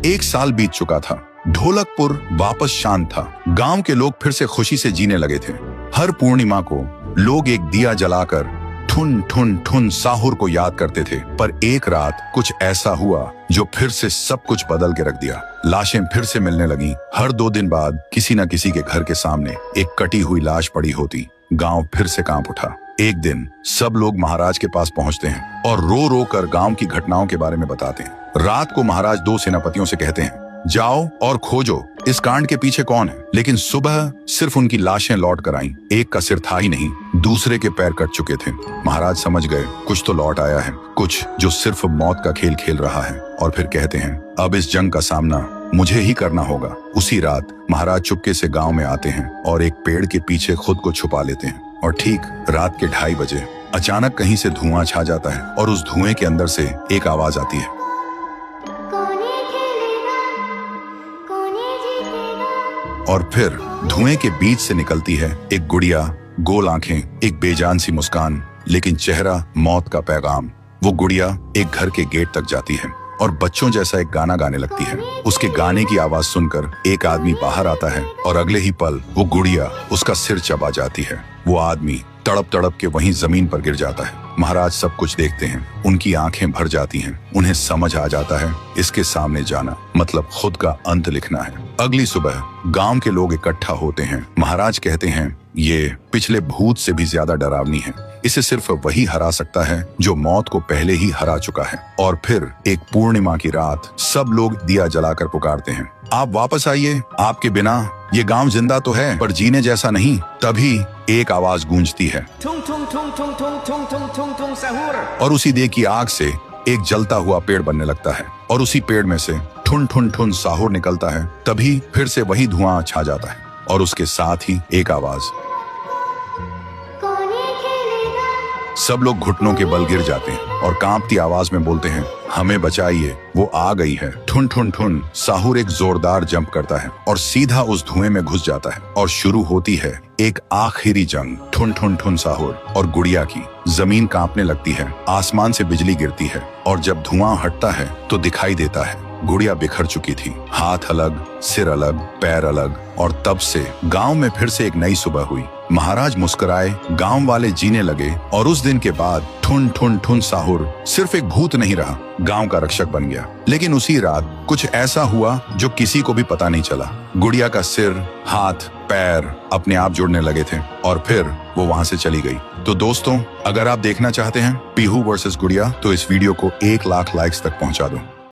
1 साल बीत चुका था। ढोलकपुर वापस शांत था। गांव के लोग फिर से खुशी से जीने लगे थे। हर पूर्णिमा को लोग एक दिया जलाकर ठुन ठुन ठुन साहुर को याद करते थे। पर एक रात कुछ ऐसा हुआ जो फिर से सब कुछ बदल के रख दिया। लाशें फिर से मिलने लगी। हर 2 दिन बाद किसी न किसी के घर के सामने एक कटी हुई लाश पड़ी होती। गांव फिर से कांप उठा। एक दिन सब लोग महाराज के पास पहुंचते हैं और रो रो कर गांव की घटनाओं के बारे में बताते हैं। रात को महाराज 2 सेनापतियों से कहते हैं, जाओ और खोजो इस कांड के पीछे कौन है। लेकिन सुबह सिर्फ उनकी लाशें लौट कर आईं। एक का सिर था ही नहीं, दूसरे के पैर कट चुके थे। महाराज समझ गए कुछ तो लौट आया है, कुछ जो सिर्फ मौत का खेल खेल रहा है। और फिर कहते हैं, अब इस जंग का सामना मुझे ही करना होगा। उसी रात महाराज चुपके से गांव में आते हैं और एक पेड़ के पीछे खुद को छुपा लेते हैं। और ठीक रात के 2:30 बजे अचानक कहीं से धुआं छा जाता है और उस धुएं के अंदर से एक आवाज आती है, और फिर धुएं के बीच से निकलती है एक गुड़िया, गोल आंखें, एक बेजान सी मुस्कान, लेकिन चेहरा मौत का पैगाम। वो गुड़िया एक घर के गेट तक जाती है और बच्चों जैसा एक गाना गाने लगती है। उसके गाने की आवाज सुनकर एक आदमी बाहर आता है और अगले ही पल वो गुड़िया उसका सिर चबा जाती है। वो आदमी तड़प तड़प के वहीं जमीन पर गिर जाता है। महाराज सब कुछ देखते हैं। उनकी आंखें भर जाती हैं। उन्हें समझ आ जाता है इसके सामने जाना मतलब खुद का अंत लिखना है। अगली सुबह गांव के लोग इकट्ठा होते हैं। महाराज कहते हैं, ये पिछले भूत से भी ज्यादा डरावनी है। इसे सिर्फ वही हरा सकता है जो मौत को पहले ही हरा चुका है। और फिर एक पूर्णिमा की रात सब लोग दिया जलाकर पुकारते हैं, आप वापस आइए, आपके बिना ये गांव जिंदा तो है पर जीने जैसा नहीं। तभी एक आवाज गूंजती है और उसी देह की आग से एक जलता हुआ पेड़ बनने लगता है और उसी पेड़ में से ठुन ठुन ठुन साहुर निकलता है। तभी फिर से वही धुआं छा जाता है और उसके साथ ही एक आवाज। सब लोग घुटनों के बल गिर जाते हैं और कांपती आवाज में बोलते हैं, हमें बचाइए, वो आ गई है। ठुन ठुन ठुन साहुर एक जोरदार जंप करता है और सीधा उस धुएं में घुस जाता है और शुरू होती है एक आखिरी जंग। ठुन ठुन ठुन साहुर और गुड़िया की। जमीन कांपने लगती है, आसमान से बिजली गिरती है और जब धुआं हटता है तो दिखाई देता है गुड़िया बिखर चुकी थी। हाथ अलग, सिर अलग, पैर अलग। और तब से गांव में फिर से एक नई सुबह हुई। महाराज मुस्कुराए, गांव वाले जीने लगे और उस दिन के बाद ठुन ठुन ठुन साहुर सिर्फ एक भूत नहीं रहा, गांव का रक्षक बन गया। लेकिन उसी रात कुछ ऐसा हुआ जो किसी को भी पता नहीं चला। गुड़िया का सिर, हाथ, पैर अपने आप जुड़ने लगे थे और फिर वो वहां से चली गई। तो दोस्तों, अगर आप देखना चाहते हैं पीहू वर्सेस गुड़िया तो इस वीडियो को 1 लाख लाइक्स तक पहुंचा दो।